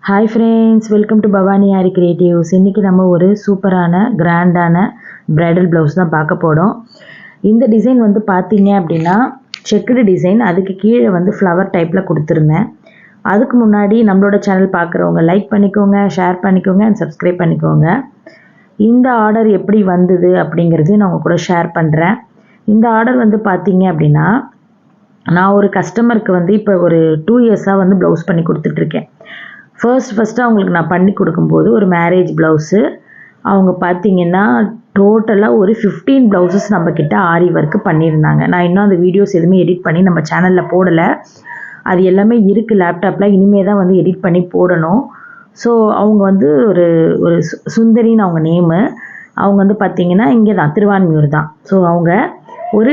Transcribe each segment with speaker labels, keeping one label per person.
Speaker 1: Hi friends, welcome to Bhavani aari creatives. இன்றைக்கி நம்ம ஒரு சூப்பரான கிராண்டான ப்ரைடல் ப்ளவுஸ் தான் பார்க்க போகிறோம். இந்த டிசைன் வந்து பார்த்தீங்க அப்படின்னா செக்குடு டிசைன், அதுக்கு கீழே வந்து ஃப்ளவர் டைப்பில் கொடுத்துருந்தேன். அதுக்கு முன்னாடி நம்மளோட சேனல் பார்க்குறவங்க லைக் பண்ணிக்கோங்க, ஷேர் பண்ணிக்கோங்க அண்ட் சப்ஸ்கிரைப் பண்ணிக்கோங்க. இந்த ஆர்டர் எப்படி வந்தது அப்படிங்கிறது நான் உங்கள் கூட ஷேர் பண்ணுறேன். இந்த ஆர்டர் வந்து பார்த்தீங்க அப்படின்னா நான் ஒரு கஸ்டமருக்கு வந்து இப்போ ஒரு 2 இயர்ஸாக வந்து ப்ளவுஸ் பண்ணி கொடுத்துட்ருக்கேன். ஃபர்ஸ்ட்டு அவங்களுக்கு நான் பண்ணி கொடுக்கும்போது ஒரு மேரேஜ் ப்ளவுஸு, அவங்க பார்த்தீங்கன்னா டோட்டலாக ஒரு 15 ப்ளவுசஸ் நம்மக்கிட்ட ஆரி ஒர்க்கு பண்ணியிருந்தாங்க. நான் இன்னும் அந்த வீடியோஸ் எதுவுமே எடிட் பண்ணி நம்ம சேனலில் போடலை. அது எல்லாமே இருக்குது லேப்டாப்பில், இனிமேல் தான் வந்து எடிட் பண்ணி போடணும். ஸோ அவங்க வந்து ஒரு ஒரு சுந்தரின்னு அவங்க நேமு. அவங்க வந்து பார்த்திங்கன்னா இங்கே தான், திருவான்மியூர் தான். ஸோ அவங்க ஒரு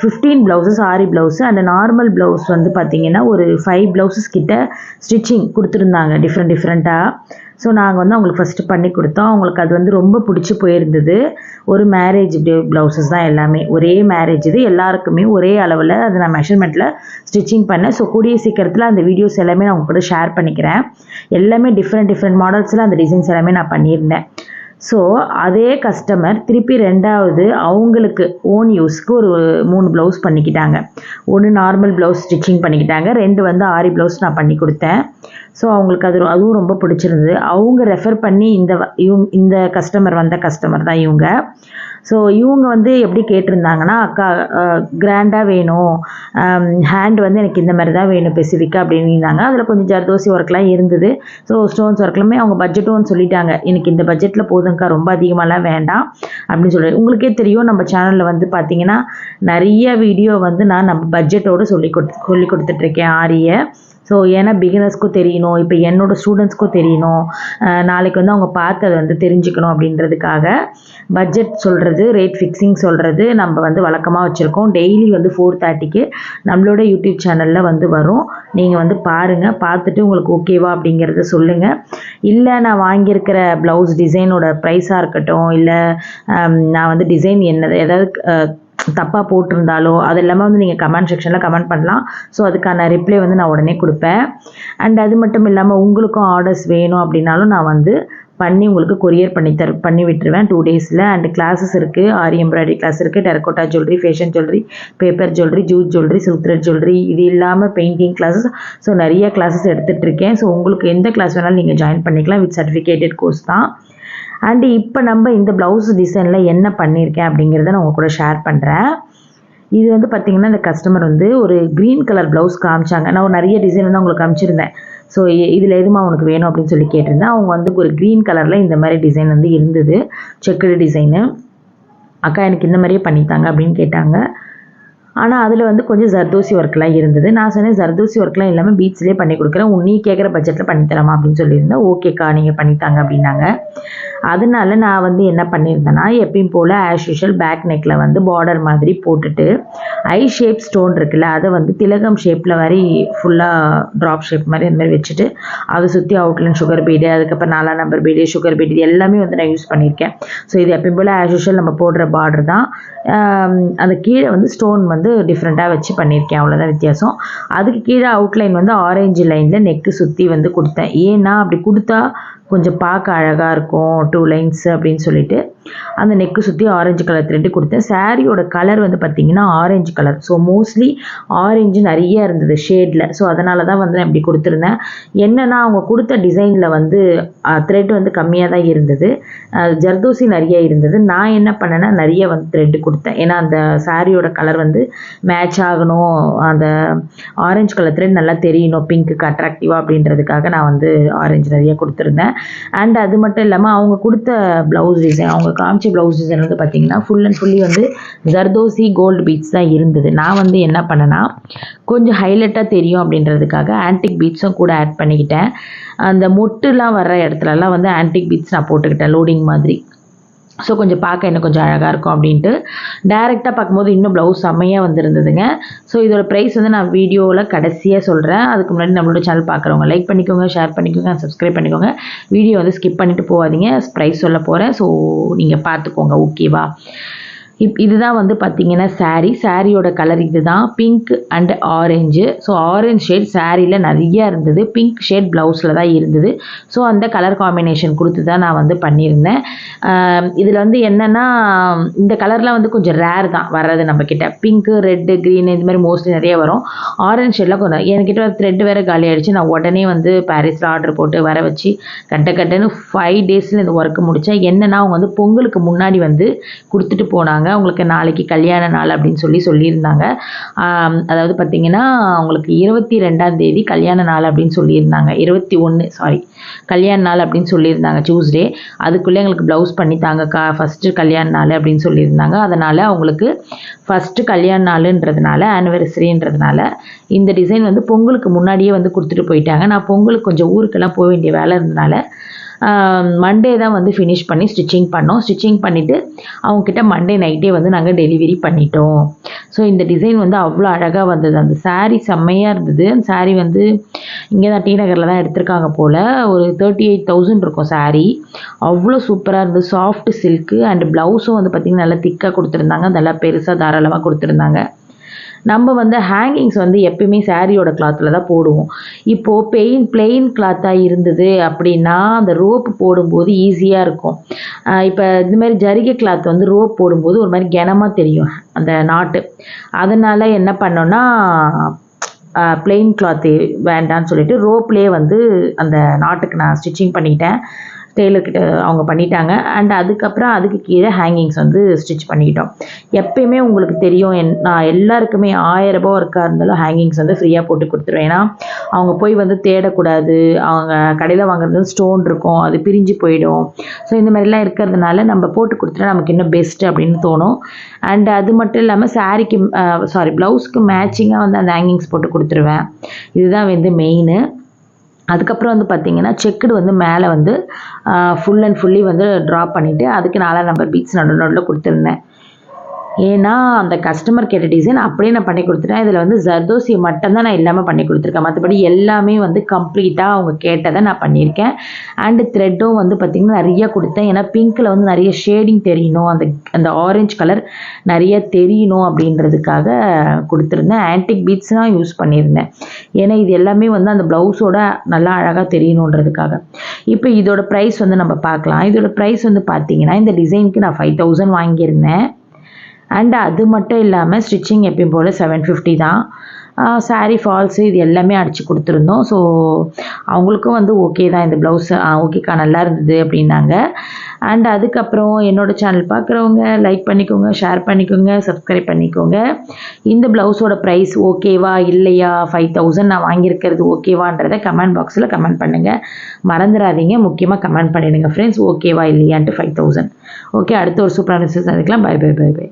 Speaker 1: 15 blouses aari blouse and normal blouse வந்து பார்த்திங்கன்னா ஒரு 5 ப்ளவுசஸ் கிட்ட ஸ்டிச்சிங் கொடுத்துருந்தாங்க டிஃப்ரெண்ட்டாக. ஸோ நாங்கள் வந்து அவங்களுக்கு ஃபஸ்ட்டு பண்ணி கொடுத்தோம். அவங்களுக்கு அது வந்து ரொம்ப பிடிச்சி போயிருந்தது. ஒரு மேரேஜ் ப்ளவுசஸ் தான் எல்லாமே, ஒரே மேரேஜ் இது, எல்லாருக்குமே ஒரே அளவில் அதை நான் மெஷர்மெண்ட்டில் ஸ்டிச்சிங் பண்ணேன். ஸோ கூடிய சீக்கிரத்தில் அந்த வீடியோஸ் எல்லாமே நான் உங்க கூட ஷேர் பண்ணிக்கிறேன். எல்லாமே டிஃப்ரெண்ட் மாடல்ஸில் அந்த டிசைன்ஸ் எல்லாமே நான் பண்ணியிருந்தேன். ஸோ அதே கஸ்டமர் திருப்பி ரெண்டாவது அவங்களுக்கு ஓன் யூஸ்க்கு ஒரு 3 ப்ளவுஸ் பண்ணிக்கிட்டாங்க. ஒன்று நார்மல் ப்ளவுஸ் ஸ்டிச்சிங் பண்ணிக்கிட்டாங்க, 2 வந்து ஆரி ப்ளவுஸ் நான் பண்ணி கொடுத்தேன். ஸோ அவங்களுக்கு அதுவும் ரொம்ப பிடிச்சிருந்தது. அவங்க ரெஃபர் பண்ணி இந்த கஸ்டமர் வந்த கஸ்டமர் தான் இவங்க. ஸோ இவங்க வந்து எப்படி கேட்டிருந்தாங்கன்னா, அக்கா கிராண்டாக வேணும், ஹேண்ட் வந்து எனக்கு இந்த மாதிரி தான் வேணும் ஸ்பெசிஃபிக்காக அப்படின்னு இருந்தாங்க. அதில் கொஞ்சம் ஜர்தோசி ஒர்க்லாம் இருந்தது. ஸோ ஸ்டோன்ஸ் ஒர்க்லாமே அவங்க பட்ஜெட்டும் சொல்லிட்டாங்க, எனக்கு இந்த பட்ஜெட்டில் போதும்க்கா, ரொம்ப அதிகமாகலாம் வேண்டாம் அப்படின்னு சொல்லி. உங்களுக்கே தெரியும், நம்ம சேனலில் வந்து பார்த்திங்கன்னா நிறைய வீடியோ வந்து நான் நம்ம பட்ஜெட்டோடு சொல்லி கொடுத்துட்ருக்கேன் ஆரியை. ஸோ ஏன்னா பிகினர்ஸ்க்கும் தெரியணும், இப்போ என்னோடய ஸ்டூடெண்ட்ஸ்க்கும் தெரியணும், நாளைக்கு வந்து அவங்க பார்த்து அதை வந்து தெரிஞ்சுக்கணும் அப்படின்றதுக்காக பட்ஜெட் சொல்கிறது, ரேட் ஃபிக்ஸிங் சொல்கிறது நம்ம வந்து வழக்கமாக வச்சுருக்கோம். டெய்லி வந்து 4:30க்கு நம்மளோட யூடியூப் சேனலில் வந்து வரும். நீங்கள் வந்து பாருங்கள், பார்த்துட்டு உங்களுக்கு ஓகேவா அப்படிங்கிறத சொல்லுங்கள். இல்லை நான் வாங்கியிருக்கிற ப்ளவுஸ் டிசைனோட ப்ரைஸாக இருக்கட்டும், இல்லை நான் வந்து டிசைன் ஏதாவது தப்பாக போட்டிருந்தாலோ அது எல்லாமே வந்து நீங்கள் கமெண்ட் செக்ஷனில் கமெண்ட் பண்ணலாம். ஸோ அதுக்கான ரிப்ளை வந்து நான் உடனே கொடுப்பேன். அண்ட் அது மட்டும் இல்லாமல் உங்களுக்கும் ஆர்டர்ஸ் வேணும் அப்படின்னாலும் நான் வந்து பண்ணி உங்களுக்கு கொரியர் பண்ணி விட்டுருவேன் 2 டேஸில். அண்ட் கிளாஸஸ் இருக்குது, ஆரி எம்ப்ராய்டரி கிளாஸ் இருக்குது, terracotta jewellery, fashion jewellery, paper jewellery, jute jewellery, silk thread jewellery, இது இல்லாமல் பெயிண்டிங் கிளாஸஸ். ஸோ நிறைய கிளாஸஸ் எடுத்துகிட்ருக்கேன். ஸோ உங்களுக்கு எந்த கிளாஸ் வேணாலும் நீங்கள் ஜாயின் பண்ணிக்கலாம், வித் சர்டிஃபிகேட்டட் கோர்ஸ் தான். அண்டு இப்போ நம்ம இந்த ப்ளவுஸ் டிசைனில் என்ன பண்ணியிருக்கேன் அப்படிங்கிறத நான் உங்கள் கூட ஷேர் பண்ணுறேன். இது வந்து பார்த்திங்கன்னா இந்த கஸ்டமர் வந்து ஒரு க்ரீன் கலர் ப்ளவுஸ் காமிச்சாங்க. நான் நிறைய டிசைன் வந்து அவங்களுக்கு காமிச்சிருந்தேன். ஸோ இதில் எதுமா உனக்கு வேணும் அப்படின்னு சொல்லி கேட்டிருந்தேன். அவங்க வந்து ஒரு க்ரீன் கலரில் இந்த மாதிரி டிசைன் வந்து இருந்தது, செக்குடு டிசைனு. அக்கா எனக்கு இந்த மாதிரியே பண்ணித்தாங்க அப்படின்னு கேட்டாங்க. ஆனால் அதில் வந்து கொஞ்சம் ஜர்தோசி ஒர்க்லாம் இருந்தது. நான் சொன்னேன், ஜர்தோசி ஒர்க்லாம் இல்லாமல் பீட்ஸ்லேயே பண்ணி கொடுக்குறேன், நீ கேட்குற பட்ஜெட்டில் பண்ணித்தரமா அப்படின்னு சொல்லியிருந்தேன். ஓகேக்கா நீங்கள் பண்ணித்தாங்க அப்படின்னாங்க. அதனால நான் வந்து என்ன பண்ணியிருந்தேன்னா, எப்பயும் போல் ஆஸ் யூஷுவல் பேக் நெக்கில் வந்து பார்டர் மாதிரி போட்டுட்டு ஐ ஷேப் ஸ்டோன் இருக்குல்ல, அதை வந்து திலகம் ஷேப்பில் மாதிரி ஃபுல்லாக ட்ராப் ஷேப் மாதிரி அந்த மாதிரி வச்சுட்டு அதை சுற்றி அவுட்லைன் சுகர் பீடு, அதுக்கப்புறம் 4ஆம் நம்பர் பீடு, சுகர் பீடு, இது எல்லாமே வந்து நான் யூஸ் பண்ணியிருக்கேன். ஸோ இது எப்பயும் போல் ஆஸ் யூஷுவல் நம்ம போடுற பார்டர் தான். அந்த கீழே வந்து ஸ்டோன் வந்து டிஃப்ரெண்ட்டாக வச்சு பண்ணியிருக்கேன், அவ்வளோதான் வித்தியாசம். அதுக்கு கீழே அவுட்லைன் வந்து ஆரஞ்சு லைனில் நெக்கு சுற்றி வந்து கொடுத்தேன். ஏன்னா அப்படி கொடுத்தா கொஞ்சம் பார்க்க அழகாக இருக்கும், 2 லைன்ஸ் அப்படின்னு சொல்லிட்டு அந்த நெக்கு சுற்றி ஆரஞ்சு கலர் த்ரெட்டு கொடுத்தேன். சாரியோட கலர் வந்து பார்த்திங்கன்னா orange colour. So mostly orange நிறைய இருந்தது ஷேடில். ஸோ அதனால தான் வந்து நான் இப்படி கொடுத்துருந்தேன். என்னென்னா அவங்க கொடுத்த டிசைனில் வந்து த்ரெட் வந்து கம்மியாக தான் இருந்தது, ஜர்தோசி நிறைய இருந்தது. நான் என்ன பண்ணேன்னா நிறைய வந்து த்ரெட்டு கொடுத்தேன். ஏன்னா அந்த சாரியோட கலர் வந்து மேட்ச் ஆகணும், அந்த ஆரஞ்சு கலர் த்ரெட் நல்லா தெரியணும் பிங்க்குக்கு அட்ராக்டிவாக அப்படின்றதுக்காக நான் வந்து ஆரஞ்சு நிறைய கொடுத்துருந்தேன். அண்ட் அது மட்டும் இல்லாமல் அவங்க கொடுத்த ப்ளவுஸ் டிசைன், அவங்க காமிச்ச ப்ளவுஸ் டிசைன் வந்து பார்த்திங்கன்னா ஃபுல் அண்ட் ஃபுல்லி வந்து ஜர்தோசி கோல்டு பீட்ஸ் தான் இருந்தது. நான் வந்து என்ன பண்ணேன்னா கொஞ்சம் ஹைலைட்டாக தெரியும் அப்படின்றதுக்காக ஆன்டிக் பீட்ஸும் கூட ஆட் பண்ணிக்கிட்டேன். அந்த மொட்டுலாம் வர்ற இடத்துலலாம் வந்து ஆன்டிக் பீட்ஸ் நான் போட்டுக்கிட்டேன் லோடிங் மாதிரி. ஸோ கொஞ்சம் பார்க்க இன்னும் கொஞ்சம் அழகாக இருக்கும் அப்படின்ட்டு. டேரெக்டாக பார்க்கும்போது இன்னும் ப்ளவுஸ் செம்மையாக வந்துருந்ததுங்க. ஸோ இதோட ப்ரைஸ் வந்து நான் வீடியோவில் கடைசியாக சொல்கிறேன். அதுக்கு முன்னாடி நம்மளோட சேனல் பார்க்குறவங்க லைக் பண்ணிக்கோங்க, ஷேர் பண்ணிக்கோங்க, சப்ஸ்கிரைப் பண்ணிக்கோங்க. வீடியோ வந்து ஸ்கிப் பண்ணிவிட்டு போகாதீங்க, ப்ரைஸ் சொல்ல போகிறேன். ஸோ நீங்கள் பார்த்துக்கோங்க, ஓகேவா? இதுதான் வந்து பார்த்தீங்கன்னா சாரியோட கலர் இதுதான், pink and orange. So orange shade சாரியில் நிறையா இருந்தது, பிங்க் ஷேட் ப்ளவுஸில் தான் இருந்தது. ஸோ அந்த கலர் காம்பினேஷன் கொடுத்து தான் நான் வந்து பண்ணியிருந்தேன். இதில் வந்து என்னென்னா இந்த கலர்லாம் வந்து கொஞ்சம் ரேர் தான் வர்றது நம்மக்கிட்ட. பிங்க்கு, ரெட்டு, க்ரீனு இது மாதிரி மோஸ்ட்லி நிறைய வரும். ஆரஞ்ச் ஷேட்லாம் கொஞ்சம் என்கிட்ட த்ரெட் வேறு காலி ஆகிடுச்சு. நான் உடனே வந்து பாரிஸில் ஆர்டர் போட்டு வர வச்சு கட்டுன்னு 5 டேஸில் இந்த ஒர்க்கு முடித்தேன். என்னென்னா அவங்க வந்து பொங்கலுக்கு முன்னாடி வந்து கொடுத்துட்டு போனாங்க. உங்களுக்கு நாளைக்கு கல்யாண நாள் அப்படின்னு சொல்லியிருந்தாங்க. அதாவது பார்த்தீங்கன்னா உங்களுக்கு 22ஆம் தேதி கல்யாண நாள் அப்படின்னு சொல்லியிருந்தாங்க. 21 கல்யாண நாள் அப்படின்னு சொல்லியிருந்தாங்க, டியூஸ்டே. அதுக்குள்ளே எங்களுக்கு ப்ளவுஸ் பண்ணித்தாங்கக்கா, ஃபஸ்ட்டு கல்யாண நாள் அப்படின்னு சொல்லியிருந்தாங்க. அதனால் அவங்களுக்கு ஃபஸ்ட்டு கல்யாண நாளுன்றதுனால, ஆனிவர்சரின்றதுனால இந்த டிசைன் வந்து பொங்கலுக்கு முன்னாடியே வந்து கொடுத்துட்டு போயிட்டாங்க. நான் பொங்கலுக்கு கொஞ்சம் ஊருக்கெல்லாம் போக வேண்டிய வேலை இருந்தனால மண்டே தான் வந்து ஃபினிஷ் பண்ணி ஸ்டிச்சிங் பண்ணோம். ஸ்டிச்சிங் பண்ணிவிட்டு அவங்கக்கிட்ட மண்டே நைட்டே வந்து நாங்கள் டெலிவரி பண்ணிட்டோம். ஸோ இந்த டிசைன் வந்து அவ்வளோ அழகாக வந்தது. அந்த சாரீ செம்மையாக இருந்தது. அந்த சாரீ வந்து இங்கே தான் டி நகரில் தான் எடுத்திருக்காங்க போல். ஒரு 38,000 இருக்கும் சாரீ. அவ்வளோ சூப்பராக இருந்தது. சாஃப்ட் சில்க்கு அண்ட் ப்ளவுஸும் வந்து பார்த்திங்கன்னா நல்லா திக்காக கொடுத்துருந்தாங்க, நல்லா பெருசாக தாராளமாக கொடுத்துருந்தாங்க. நம்ம வந்து ஹேங்கிங்ஸ் வந்து எப்பயுமே சாரியோட கிளாத்தில் தான் போடுவோம். இப்போது பிளெயின் கிளாத்தாக இருந்தது அப்படின்னா அந்த ரோப் போடும்போது ஈஸியாக இருக்கும். இப்போ இந்தமாதிரி ஜரிகை கிளாத் வந்து ரோப் போடும்போது ஒரு மாதிரி கனமாக தெரியும் அந்த நாட்டு. அதனால் என்ன பண்ணோன்னா பிளெயின் கிளாத்து வேண்டான்னு சொல்லிட்டு ரோப்லேயே வந்து அந்த நாட்டுக்கு நான் ஸ்டிச்சிங் பண்ணிக்கிட்டேன். டெய்லர்கிட்ட அவங்க பண்ணிட்டாங்க. அண்ட் அதுக்கப்புறம் அதுக்கு கீழே ஹேங்கிங்ஸ் வந்து ஸ்டிச் பண்ணிக்கிட்டோம். எப்பயுமே உங்களுக்கு தெரியும், நான் எல்லாருக்குமே 1000 ரூபா ஒர்க்காக இருந்தாலும் ஹேங்கிங்ஸ் வந்து ஃப்ரீயாக போட்டு கொடுத்துருவேன். ஏன்னா அவங்க போய் வந்து தேடக்கூடாது. அவங்க கடையில் வாங்குறது ஸ்டோன் இருக்கும், அது பிரிஞ்சு போயிடும். ஸோ இந்த மாதிரிலாம் இருக்கிறதுனால நம்ம போட்டு கொடுத்துட்டா நமக்கு இன்னும் பெஸ்ட்டு அப்படின்னு தோணும். அண்ட் அது மட்டும் இல்லாமல் ப்ளவுஸ்க்கு மேட்சிங்காக வந்து அந்த ஹேங்கிங்ஸ் போட்டு கொடுத்துருவேன். இதுதான் வந்து மெயினு. அதுக்கப்புறம் வந்து பார்த்திங்கன்னா செக்குடு வந்து மேலே வந்து ஃபுல் அண்ட் ஃபுல்லி வந்து ட்ராப் பண்ணிவிட்டு அதுக்கு 4 நம்பர் பீட்ஸ் நடுவில் கொடுத்துருந்தேன். ஏன்னா அந்த கஸ்டமர் கேட்ட டிசைன் அப்படியே நான் பண்ணி கொடுத்துட்டேன். இதில் வந்து ஜர்தோசி மட்டும்தான் நான் இல்லாமல் பண்ணி கொடுத்துருக்கேன். மற்றபடி எல்லாமே வந்து கம்ப்ளீட்டாக அவங்க கேட்டதை நான் பண்ணியிருக்கேன். அண்டு த்ரெட்டும் வந்து பார்த்திங்கன்னா நிறையா கொடுத்தேன். ஏன்னா பிங்க்கில் வந்து நிறைய ஷேடிங் தெரியணும், அந்த ஆரஞ்சு கலர் நிறைய தெரியணும் அப்படின்றதுக்காக கொடுத்துருந்தேன். ஆன்டிக் பீட்ஸ் தான் யூஸ் பண்ணியிருந்தேன். ஏன்னா இது எல்லாமே வந்து அந்த ப்ளவுஸோட நல்லா அழகாக தெரியணுன்றதுக்காக. இப்போ இதோட ப்ரைஸ் வந்து நம்ம பார்க்கலாம். இதோட ப்ரைஸ் வந்து பார்த்திங்கன்னா இந்த டிசைனுக்கு நான் 5,000 வாங்கியிருந்தேன். அண்ட் அது மட்டும் இல்லாமல் ஸ்டிச்சிங் எப்பயும் போல் 750 தான். சாரீ ஃபால்ஸு இது எல்லாமே அடித்து கொடுத்துருந்தோம். ஸோ அவங்களுக்கும் வந்து ஓகே தான், இந்த ப்ளவுஸ் ஓகேக்கா நல்லா இருந்தது அப்படின்னாங்க. அண்ட் அதுக்கப்புறம் என்னோடய சேனல் பார்க்குறவங்க லைக் பண்ணிக்கோங்க, ஷேர் பண்ணிக்கோங்க, சப்ஸ்கிரைப் பண்ணிக்கோங்க. இந்த ப்ளவுஸோட ப்ரைஸ் ஓகேவா இல்லையா, 5,000 நான் வாங்கியிருக்கிறது ஓகேவான்றதை கமெண்ட் பாக்ஸில் கமெண்ட் பண்ணுங்கள். மறந்துடாதீங்க, முக்கியமாக கமெண்ட் பண்ணிடுங்க ஃப்ரெண்ட்ஸ், ஓகேவா இல்லையான்ட்டு 5,000. ஓகே, அடுத்த ஒரு சூப்பரான சந்திக்கலாம். Bye bye bye by.